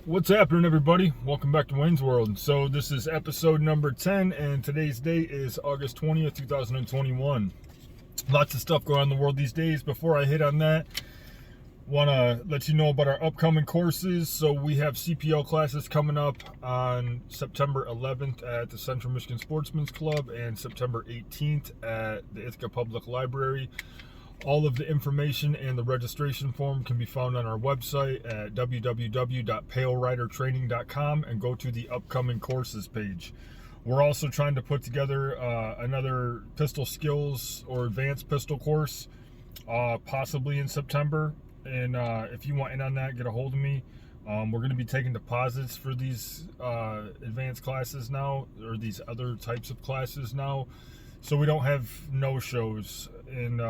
What's happening, everybody? Welcome back to Wayne's World. So this is episode number 10, and today's date is August 20th, 2021. Lots of stuff going on in the world these days. Before I hit on that, want to let you know about our upcoming courses. So we have CPL classes coming up on September 11th at the Central Michigan Sportsman's Club and September 18th at the Ithaca Public Library. All of the information and the registration form can be found on our website at www.paleridertraining.com and go to the upcoming courses page. We're also trying to put together another pistol skills or advanced pistol course, possibly in September. And if you want in on that, get a hold of me. We're going to be taking deposits for these advanced classes now, or these other types of classes now, so we don't have no-shows. And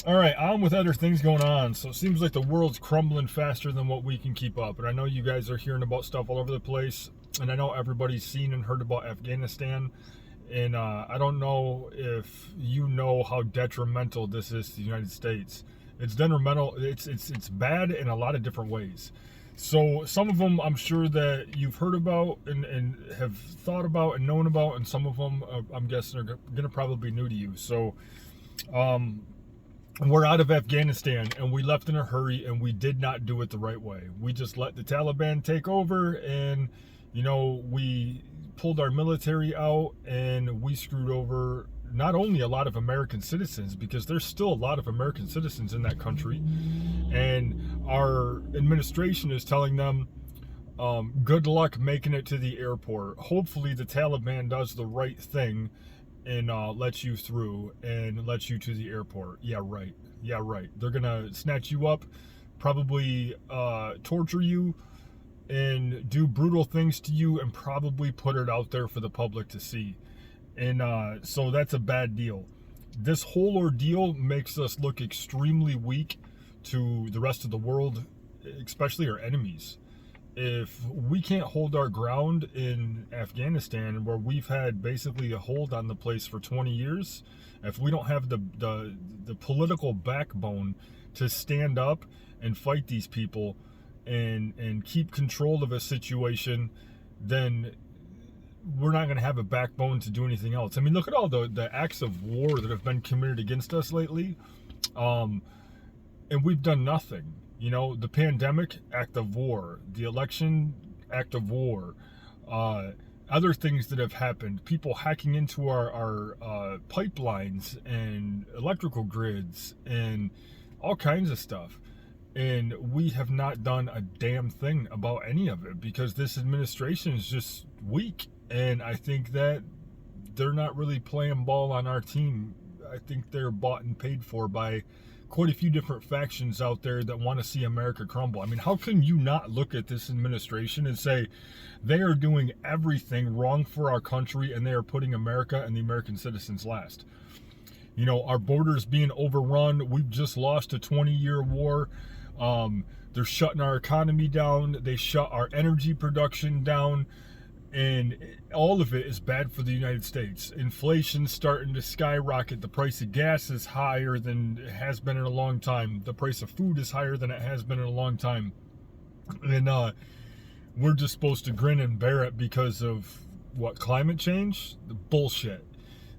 all right, on with other things going on. So it seems like the world's crumbling faster than what we can keep up. And I know you guys are hearing about stuff all over the place. And I know everybody's seen and heard about Afghanistan. And I don't know if you know how detrimental this is to the United States. It's detrimental. It's bad in a lot of different ways. So some of them I'm sure that you've heard about and have thought about and known about. And some of them I'm guessing are going to probably be new to you. So we're out of Afghanistan, and we left in a hurry, and we did not do it the right way. We just let the Taliban take over, and, you know, we pulled our military out, and we screwed over not only a lot of American citizens, because there's still a lot of American citizens in that country, and our administration is telling them, good luck making it to the airport. Hopefully the Taliban does the right thing and lets you through and lets you to the airport. Yeah, right. They're gonna snatch you up, probably torture you, and do brutal things to you, and probably put it out there for the public to see. And so that's a bad deal. This whole ordeal makes us look extremely weak to the rest of the world, especially our enemies. If we can't hold our ground in Afghanistan, where we've had basically a hold on the place for 20 years, if we don't have the political backbone to stand up and fight these people and keep control of a situation, then we're not going to have a backbone to do anything else. I mean, look at all the acts of war that have been committed against us lately, and we've done nothing. You know, the pandemic, act of war. The election, act of war. Other things that have happened. People hacking into our pipelines and electrical grids and all kinds of stuff. And we have not done a damn thing about any of it because this administration is just weak. And I think that they're not really playing ball on our team. I think they're bought and paid for by quite a few different factions out there that want to see America crumble. I mean, how can you not look at this administration and say they are doing everything wrong for our country and they are putting America and the American citizens last? You know, our borders being overrun. We've just lost a 20-year war. They're shutting our economy down. They shut our energy production down. And all of it is bad for the United States. Inflation's starting to skyrocket. The price of gas is higher than it has been in a long time. The price of food is higher than it has been in a long time. And we're just supposed to grin and bear it because of what, climate change? The bullshit.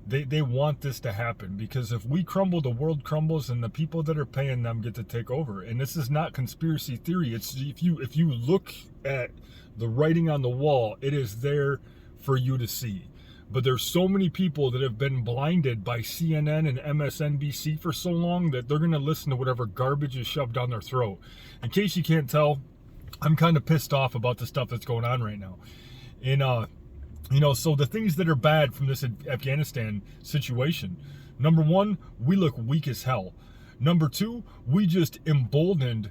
They want this to happen because if we crumble, the world crumbles, and the people that are paying them get to take over. And this is not conspiracy theory. It's if you look at the writing on the wall, it is there for you to see. But there's so many people that have been blinded by CNN and MSNBC for so long that they're going to listen to whatever garbage is shoved down their throat. In case you can't tell, I'm kind of pissed off about the stuff that's going on right now. And you know, so the things that are bad from this Afghanistan situation, number one, we look weak as hell. Number two, we just emboldened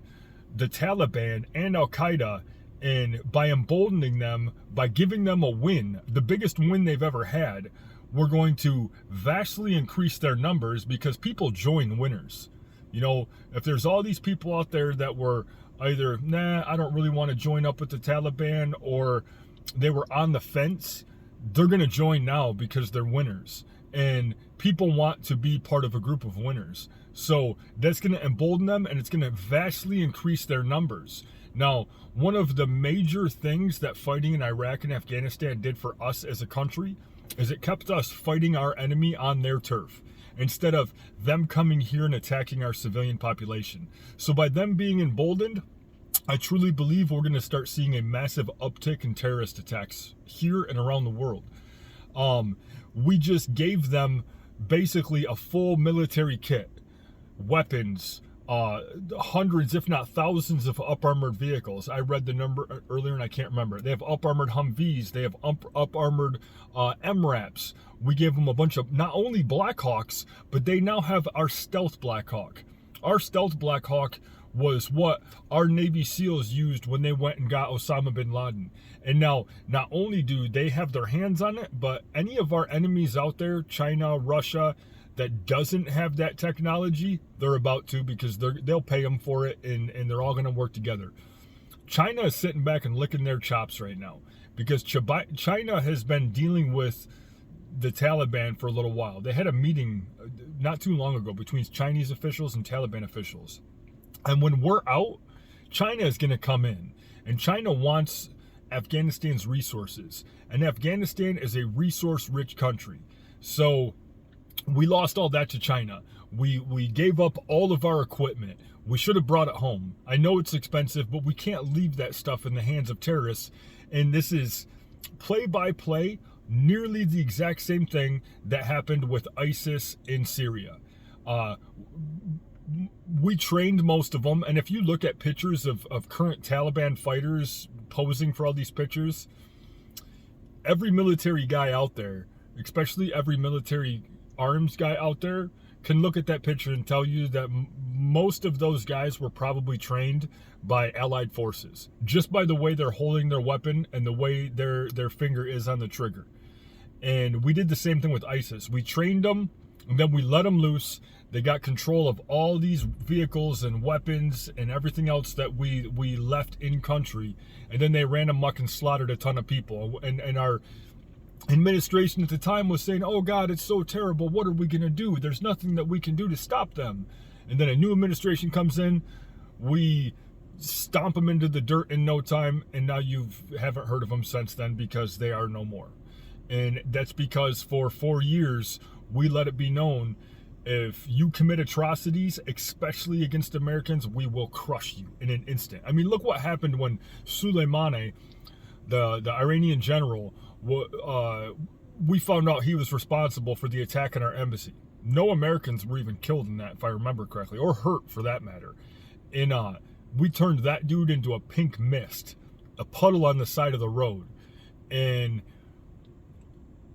the Taliban and Al-Qaeda, and by emboldening them, by giving them a win, the biggest win they've ever had, we're going to vastly increase their numbers because people join winners. You know, if there's all these people out there that were either, nah, I don't really want to join up with the Taliban, or they were on the fence, they're going to join now because they're winners. And people want to be part of a group of winners. So that's going to embolden them, and it's going to vastly increase their numbers. Now, one of the major things that fighting in Iraq and Afghanistan did for us as a country is it kept us fighting our enemy on their turf instead of them coming here and attacking our civilian population. So by them being emboldened, I truly believe we're going to start seeing a massive uptick in terrorist attacks here and around the world. We just gave them basically a full military kit, weapons, hundreds, if not thousands, of up-armored vehicles. I read the number earlier and I can't remember. They have up-armored Humvees. They have up-armored MRAPs. We gave them a bunch of not only Black Hawks, but they now have our stealth Black Hawk. Our stealth Black Hawk was what our Navy SEALs used when they went and got Osama bin Laden. And now, not only do they have their hands on it, but any of our enemies out there, China, Russia, that doesn't have that technology, they're about to, because they'll pay them for it, and they're all going to work together. China is sitting back and licking their chops right now because China has been dealing with the Taliban for a little while. They had a meeting not too long ago between Chinese officials and Taliban officials. And when we're out, China is going to come in. And China wants Afghanistan's resources. And Afghanistan is a resource-rich country. So we lost all that to China. We gave up all of our equipment. We should have brought it home. I know it's expensive, but we can't leave that stuff in the hands of terrorists. And this is play-by-play, nearly the exact same thing that happened with ISIS in Syria. We trained most of them, and if you look at pictures of current Taliban fighters posing for all these pictures, every military guy out there, especially every military arms guy out there, can look at that picture and tell you that most of those guys were probably trained by Allied forces, just by the way they're holding their weapon and the way their finger is on the trigger. And we did the same thing with ISIS. We trained them, and then we let them loose. They got control of all these vehicles and weapons and everything else that we left in country. And then they ran amok and slaughtered a ton of people. And our administration at the time was saying, oh God, it's so terrible. What are we going to do? There's nothing that we can do to stop them. And then a new administration comes in. We stomp them into the dirt in no time. And now you haven't heard of them since then because they are no more. And that's because for 4 years, we let it be known, if you commit atrocities, especially against Americans, we will crush you in an instant. I mean, look what happened when Soleimani, the Iranian general, we found out he was responsible for the attack on our embassy. No Americans were even killed in that, if I remember correctly, or hurt for that matter. And we turned that dude into a pink mist, a puddle on the side of the road. And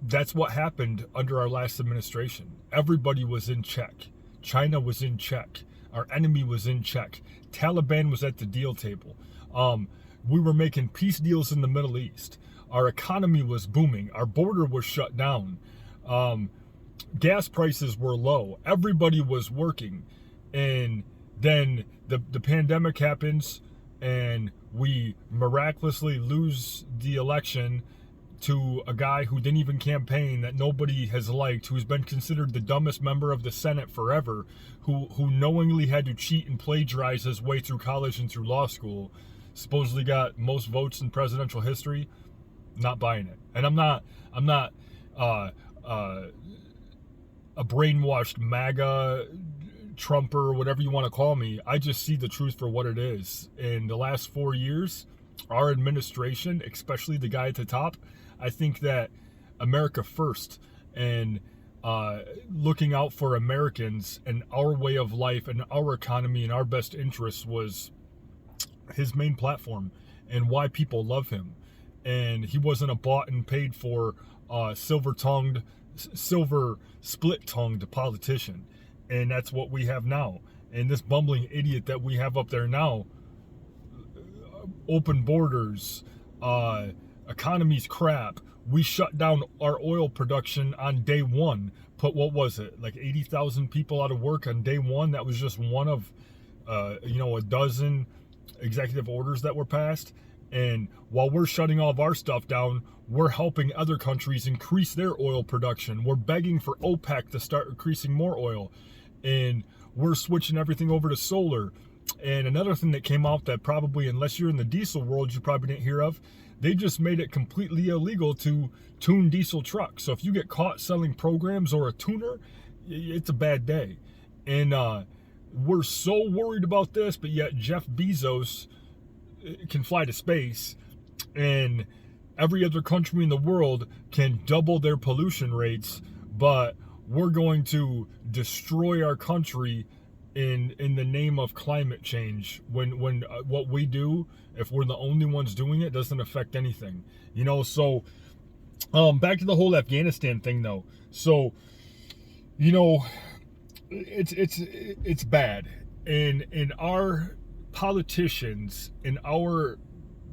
that's what happened under our last administration. Everybody was in check. China was in check. Our enemy was in check. Taliban was at the deal table. We were making peace deals in the Middle East. Our economy was booming. Our border was shut down. Gas prices were low. Everybody was working. And then the pandemic happens, and we miraculously lose the election to a guy who didn't even campaign, that nobody has liked, who's been considered the dumbest member of the Senate forever, who knowingly had to cheat and plagiarize his way through college and through law school, supposedly got most votes in presidential history. Not buying it. And I'm not a brainwashed MAGA Trumper, whatever you want to call me. I just see the truth for what it is. In the last 4 years, our administration, especially the guy at the top, I think that America first and looking out for Americans and our way of life and our economy and our best interests was his main platform and why people love him. And he wasn't a bought and paid for silver split-tongued politician. And that's what we have now. And this bumbling idiot that we have up there now, open borders, economy's crap. We shut down our oil production on day one. Put, what was it, like 80,000 people out of work on day one? That was just one of, a dozen executive orders that were passed. And while we're shutting all of our stuff down, we're helping other countries increase their oil production. We're begging for OPEC to start increasing more oil. And we're switching everything over to solar. And another thing that came out that probably, unless you're in the diesel world, you probably didn't hear of, they just made it completely illegal to tune diesel trucks. So if you get caught selling programs or a tuner, it's a bad day. And we're so worried about this, but yet Jeff Bezos can fly to space, and every other country in the world can double their pollution rates, but we're going to destroy our country in the name of climate change when what we do, if we're the only ones doing it, doesn't affect anything. So back to the whole Afghanistan thing though. So it's bad, and our politicians and our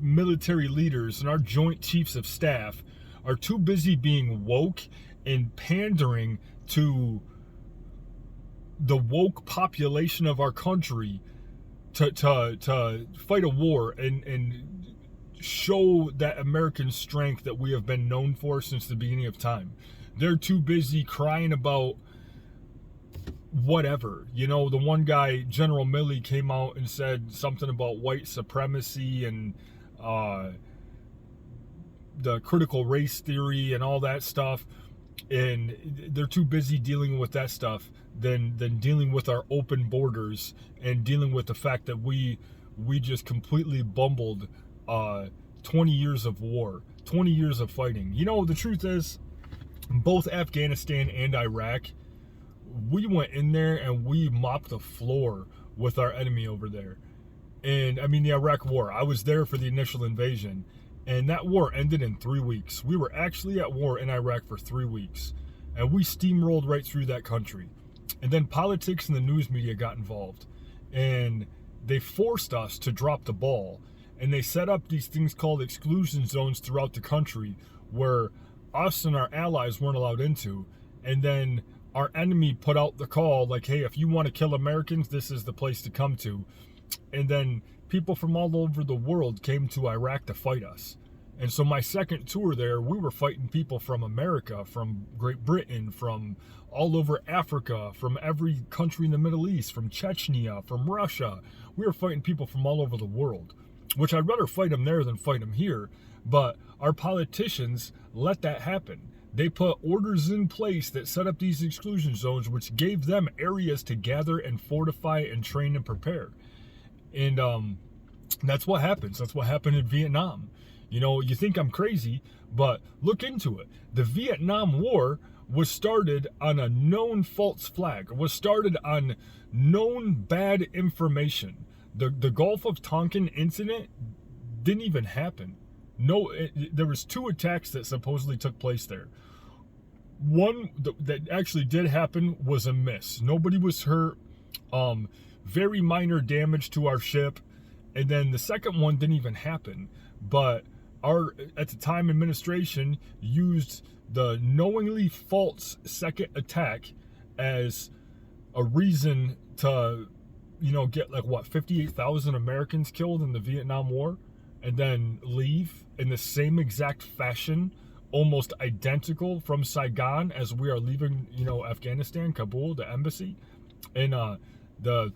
military leaders and our joint chiefs of staff are too busy being woke and pandering to the woke population of our country to fight a war and show that American strength that we have been known for since the beginning of time. They're too busy crying about whatever. The one guy, General Milley, came out and said something about white supremacy and the critical race theory and all that stuff, and they're too busy dealing with that stuff than dealing with our open borders and dealing with the fact that we just completely bumbled 20 years of war, 20 years of fighting. The truth is, both Afghanistan and Iraq, we went in there and we mopped the floor with our enemy over there. And I mean, the Iraq war, I was there for the initial invasion, and that war ended in 3 weeks. We were actually at war in Iraq for 3 weeks, and we steamrolled right through that country. And then politics and the news media got involved, and they forced us to drop the ball. And they set up these things called exclusion zones throughout the country where us and our allies weren't allowed into. And then our enemy put out the call like, hey, if you want to kill Americans, this is the place to come to. And then people from all over the world came to Iraq to fight us. And so my second tour there, we were fighting people from America, from Great Britain, from all over Africa, from every country in the Middle East, from Chechnya, from Russia. We were fighting people from all over the world, which I'd rather fight them there than fight them here. But our politicians let that happen. They put orders in place that set up these exclusion zones, which gave them areas to gather and fortify and train and prepare. And that's what happens. That's what happened in Vietnam. You think I'm crazy, but look into it. The Vietnam War was started on a known false flag. It was started on known bad information. The Gulf of Tonkin incident didn't even happen. There was 2 attacks that supposedly took place there. One that actually did happen was a miss. Nobody was hurt. Very minor damage to our ship. And then the second one didn't even happen. But our, at the time, administration used the knowingly false second attack as a reason to, get 58,000 Americans killed in the Vietnam War, and then leave in the same exact fashion, almost identical from Saigon as we are leaving, Afghanistan, Kabul, the embassy. And the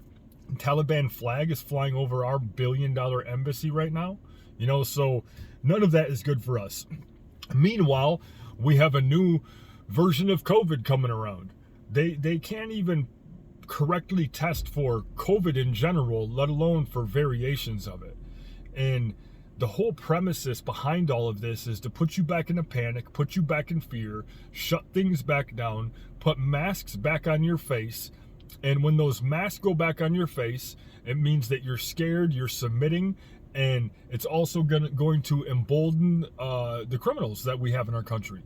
Taliban flag is flying over our $1 billion embassy right now. So none of that is good for us. Meanwhile, we have a new version of COVID coming around. They can't even correctly test for COVID in general, let alone for variations of it. And the whole premises behind all of this is to put you back in a panic, put you back in fear, shut things back down, put masks back on your face. And when those masks go back on your face, it means that you're scared, you're submitting, and it's also going to embolden the criminals that we have in our country.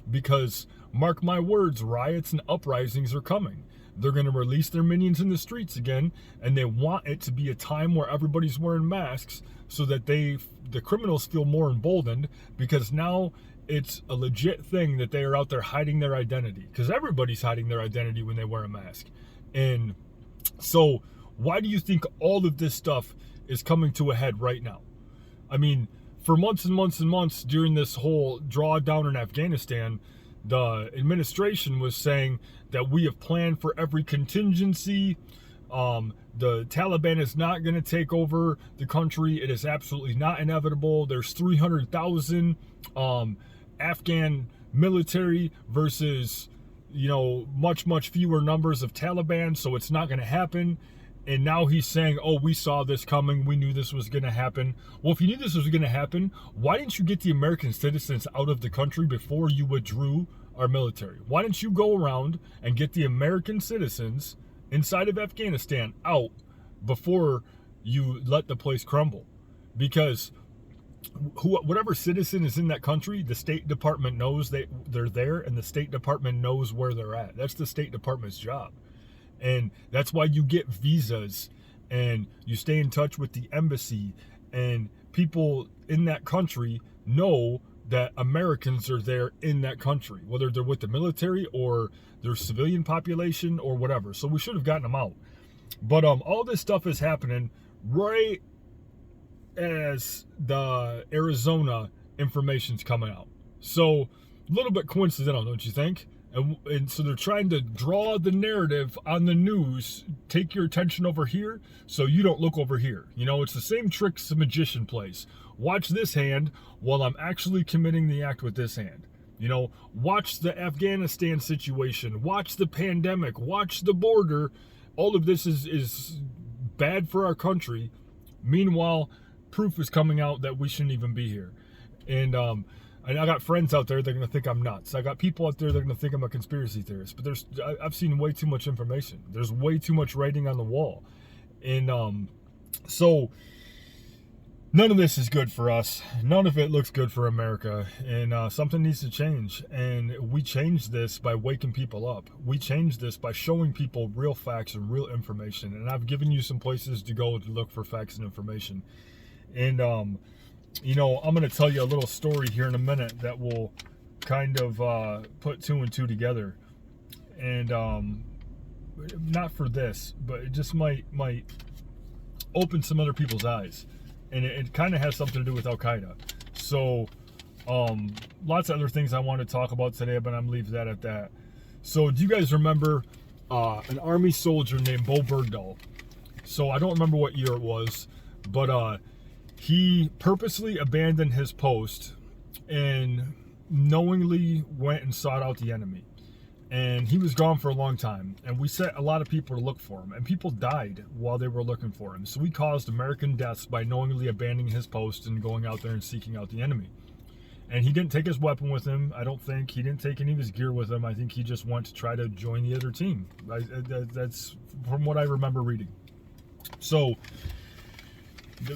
Because, mark my words, riots and uprisings are coming. They're going to release their minions in the streets again, and they want it to be a time where everybody's wearing masks so that the criminals feel more emboldened, because now it's a legit thing that they are out there hiding their identity, because everybody's hiding their identity when they wear a mask. And so why do you think all of this stuff is coming to a head right now? I mean, for months and months and months during this whole drawdown in Afghanistan, the administration was saying that we have planned for every contingency. The Taliban is not going to take over the country. It is absolutely not inevitable. There's 300,000 Afghan military versus, much fewer numbers of Taliban, so it's not going to happen. And now he's saying, oh, we saw this coming. We knew this was going to happen. Well, if you knew this was going to happen, why didn't you get the American citizens out of the country before you withdrew our military? Why didn't you go around and get the American citizens inside of Afghanistan out before you let the place crumble? Because whatever citizen is in that country, the State Department knows they're there, and the State Department knows where they're at. That's the State Department's job. And that's why you get visas and you stay in touch with the embassy, and people in that country know that Americans are there in that country, whether they're with the military or their civilian population or whatever. So we should have gotten them out. But all this stuff is happening right as the Arizona information's coming out. So a little bit coincidental, don't you think? And so they're trying to draw the narrative on the news, take your attention over here so you don't look over here. It's the same tricks the magician plays. Watch this hand while I'm actually committing the act with this hand. Watch the Afghanistan situation, watch the pandemic, watch the border. All of this is bad for our country. Meanwhile, proof is coming out that we shouldn't even be here. And I got friends out there that are going to think I'm nuts. I got people out there that are going to think I'm a conspiracy theorist. But I've seen way too much information. There's way too much writing on the wall. And so none of this is good for us. None of it looks good for America. And something needs to change. And we change this by waking people up. We change this by showing people real facts and real information. And I've given you some places to go to look for facts and information. And I'm going to tell you a little story here in a minute that will kind of put two and two together. And not for this, but it just might open some other people's eyes. And it kind of has something to do with Al-Qaeda. So lots of other things I want to talk about today, but I'm leaving that at that. So do you guys remember an Army soldier named Bo Bergdahl? So I don't remember what year it was, but he purposely abandoned his post and knowingly went and sought out the enemy. And he was gone for a long time. And we set a lot of people to look for him. And people died while they were looking for him. So we caused American deaths by knowingly abandoning his post and going out there and seeking out the enemy. And he didn't take his weapon with him, I don't think. He didn't take any of his gear with him. I think he just went to try to join the other team. That's from what I remember reading. So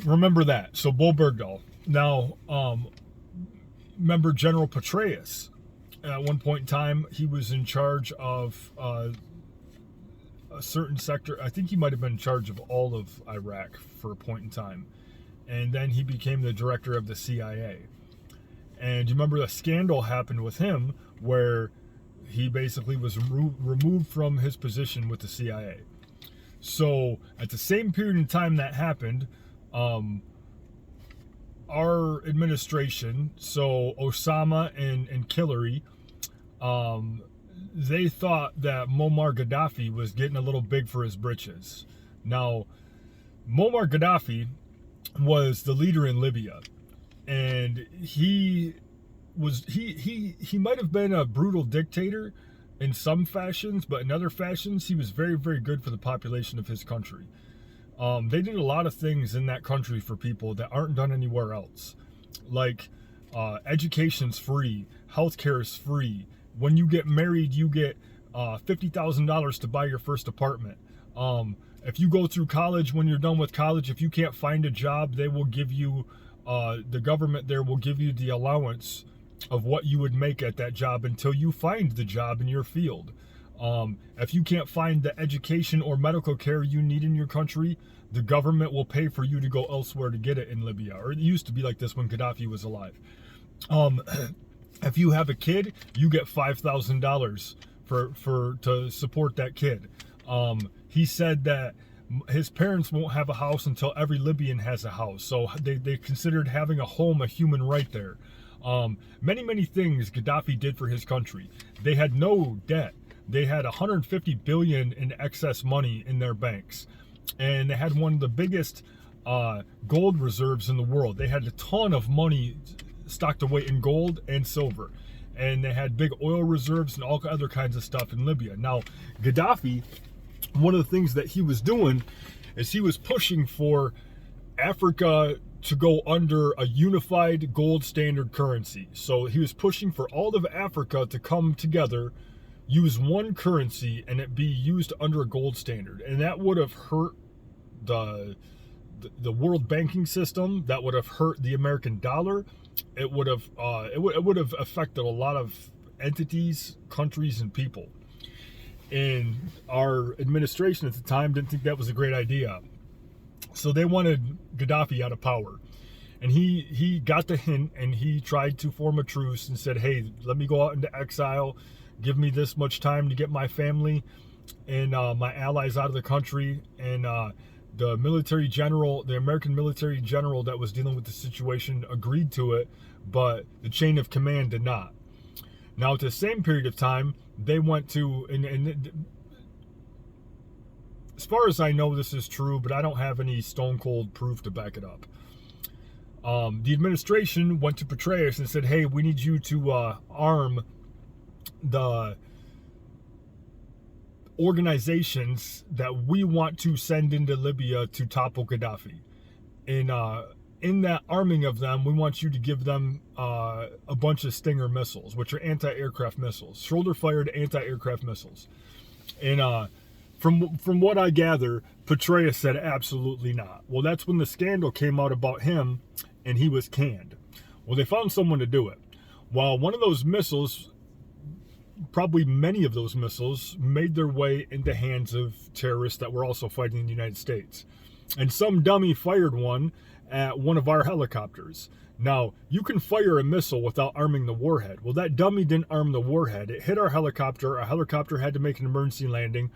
remember that. So Bo Bergdahl. Now, remember General Petraeus. At one point in time, he was in charge of a certain sector. I think he might have been in charge of all of Iraq for a point in time. And then he became the director of the CIA. And you remember a scandal happened with him where he basically was removed from his position with the CIA. So at the same period in time that happened, our administration, so Osama and Hillary, they thought that Muammar Gaddafi was getting a little big for his britches. Now, Muammar Gaddafi was the leader in Libya, and he might have been a brutal dictator in some fashions, but in other fashions, he was very, very good for the population of his country. They did a lot of things in that country for people that aren't done anywhere else. Like, education's free, healthcare is free. When you get married, you get $50,000 to buy your first apartment. If you go through college, when you're done with college, if you can't find a job, they will give you, the government there will give you the allowance of what you would make at that job until you find the job in your field. If you can't find the education or medical care you need in your country, the government will pay for you to go elsewhere to get it in Libya. Or it used to be like this when Gaddafi was alive. If you have a kid, you get $5,000 to support that kid. He said that his parents won't have a house until every Libyan has a house. So they considered having a home a human right there. Many things Gaddafi did for his country. They had no debt. they had 150 billion in excess money in their banks, and they had one of the biggest gold reserves in the world. They had a ton of money stocked away in gold and silver, and they had big oil reserves and all other kinds of stuff in Libya. Now, Gaddafi, one of the things that he was doing is he was pushing for Africa to go under a unified gold standard currency. So he was pushing for all of Africa to come together, use one currency, and it be used under a gold standard. And that would have hurt the world banking system. That would have hurt the American dollar. It would have affected a lot of entities, countries, and people. And our administration at the time didn't think that was a great idea. So they wanted Gaddafi out of power. And he got the hint, and he tried to form a truce and said, hey, let me go out into exile. Give me this much time to get my family and my allies out of the country. And the military general, the American military general that was dealing with the situation, agreed to it, but the chain of command did not. Now, at the same period of time, they went to, and as far as I know, this is true, but I don't have any stone cold proof to back it up. The administration went to Petraeus and said, hey, we need you to arm the organizations that we want to send into Libya to topple Gaddafi. And in that arming of them, we want you to give them a bunch of Stinger missiles, which are anti-aircraft missiles, shoulder-fired anti-aircraft missiles. And from what I gather, Petraeus said absolutely not. Well, that's when the scandal came out about him, and he was canned. Well, they found someone to do it. Well, one of those missiles, probably many of those missiles, made their way into hands of terrorists that were also fighting in the United States. And some dummy fired one at one of our helicopters. Now, you can fire a missile without arming the warhead. Well, that dummy didn't arm the warhead. It hit our helicopter. Our helicopter had to make an emergency landing.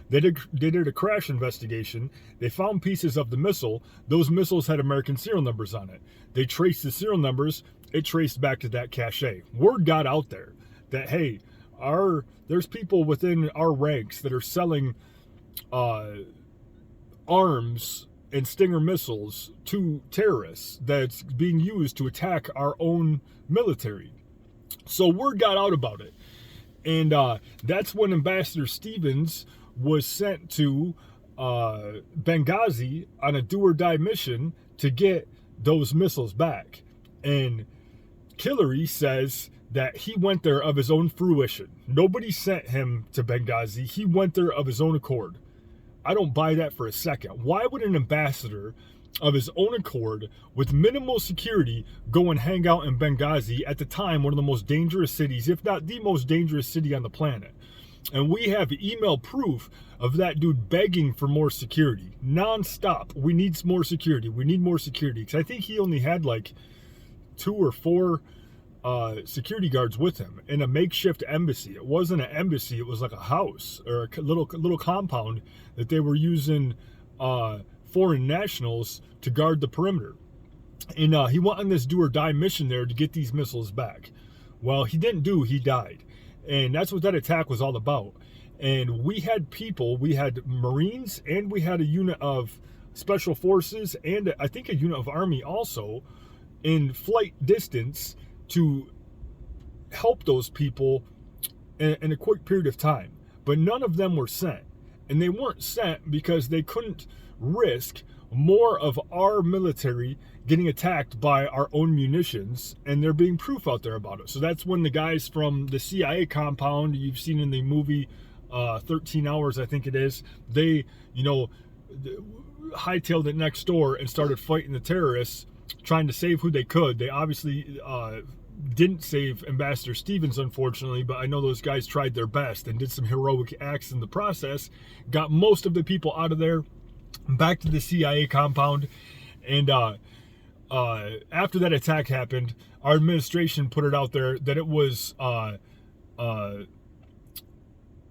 They did a crash investigation. They found pieces of the missile. Those missiles had American serial numbers on it. They traced the serial numbers. It traced back to that cache. Word got out there that, hey, there's people within our ranks that are selling arms and Stinger missiles to terrorists that's being used to attack our own military. So word got out about it. And that's when Ambassador Stevens was sent to Benghazi on a do-or-die mission to get those missiles back. And Hillary says that he went there of his own fruition. Nobody sent him to Benghazi. He went there of his own accord. I don't buy that for a second. Why would an ambassador of his own accord, with minimal security, go and hang out in Benghazi, at the time one of the most dangerous cities, if not the most dangerous city on the planet? And we have email proof of that dude begging for more security, nonstop. We need more security. We need more security. Because I think he only had like 2 or 4 security guards with him in a makeshift embassy. It wasn't an embassy. It was like a house or a little compound that they were using foreign nationals to guard the perimeter. And he went on this do-or-die mission there to get these missiles back. Well, he died. And that's what that attack was all about. And we had people, we had Marines, and we had a unit of Special Forces, and I think a unit of Army also, in flight distance to help those people in a quick period of time. But none of them were sent. And they weren't sent because they couldn't risk more of our military getting attacked by our own munitions, and there being proof out there about it. So that's when the guys from the CIA compound, you've seen in the movie 13 Hours, I think it is, they, hightailed it next door and started fighting the terrorists, trying to save who they could. They obviously didn't save Ambassador Stevens, unfortunately, but I know those guys tried their best and did some heroic acts in the process, got most of the people out of there, back to the CIA compound. And after that attack happened, our administration put it out there that it was a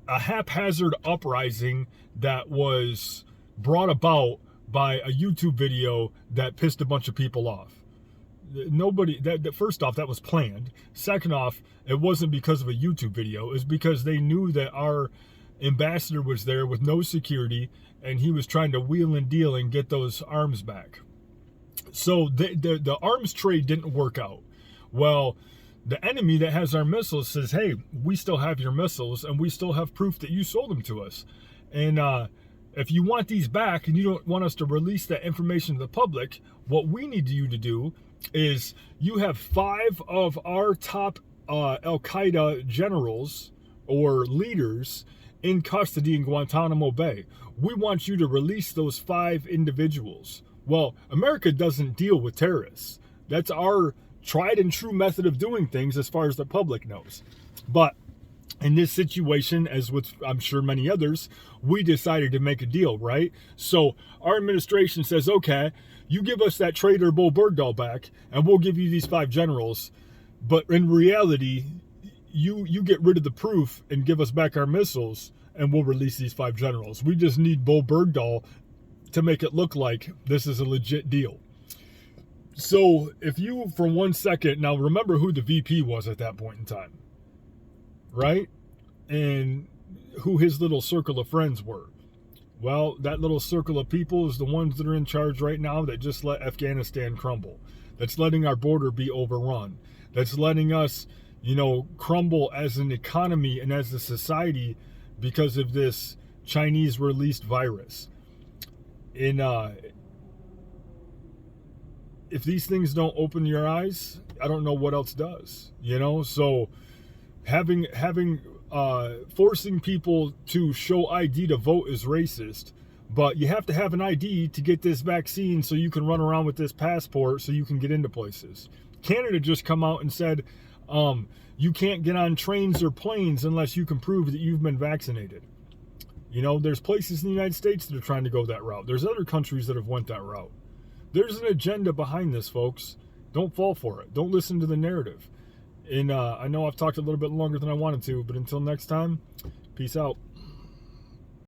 haphazard uprising that was brought about by a YouTube video that pissed a bunch of people off. Nobody, that first off, that was planned. Second off, it wasn't because of a YouTube video. It was because they knew that our ambassador was there with no security, and he was trying to wheel and deal and get those arms back. So the arms trade didn't work out. Well, the enemy that has our missiles says, hey, we still have your missiles, and we still have proof that you sold them to us. And if you want these back and you don't want us to release that information to the public, what we need you to do is you have 5 of our top Al-Qaeda generals or leaders in custody in Guantanamo Bay. We want you to release those 5 individuals. Well, America doesn't deal with terrorists. That's our tried and true method of doing things as far as the public knows. But in this situation, as with I'm sure many others, we decided to make a deal, right? So our administration says, okay, you give us that traitor Bo Bergdahl back, and we'll give you these 5 generals. But in reality, you get rid of the proof and give us back our missiles, and we'll release these 5 generals. We just need Bo Bergdahl to make it look like this is a legit deal. So if you, for 1 second, now remember who the VP was at that point in time, right? And who his little circle of friends were. Well, that little circle of people is the ones that are in charge right now that just let Afghanistan crumble. That's letting our border be overrun. That's letting us, crumble as an economy and as a society because of this Chinese released virus. And if these things don't open your eyes, I don't know what else does, So forcing people to show ID to vote is racist, but you have to have an ID to get this vaccine so you can run around with this passport so you can get into places. Canada just come out and said you can't get on trains or planes unless you can prove that you've been vaccinated. There's places in the United States that are trying to go that route. There's other countries that have went that route. There's an agenda behind this, folks. Don't fall for it. Don't listen to the narrative. And I know I've talked a little bit longer than I wanted to, but until next time, peace out.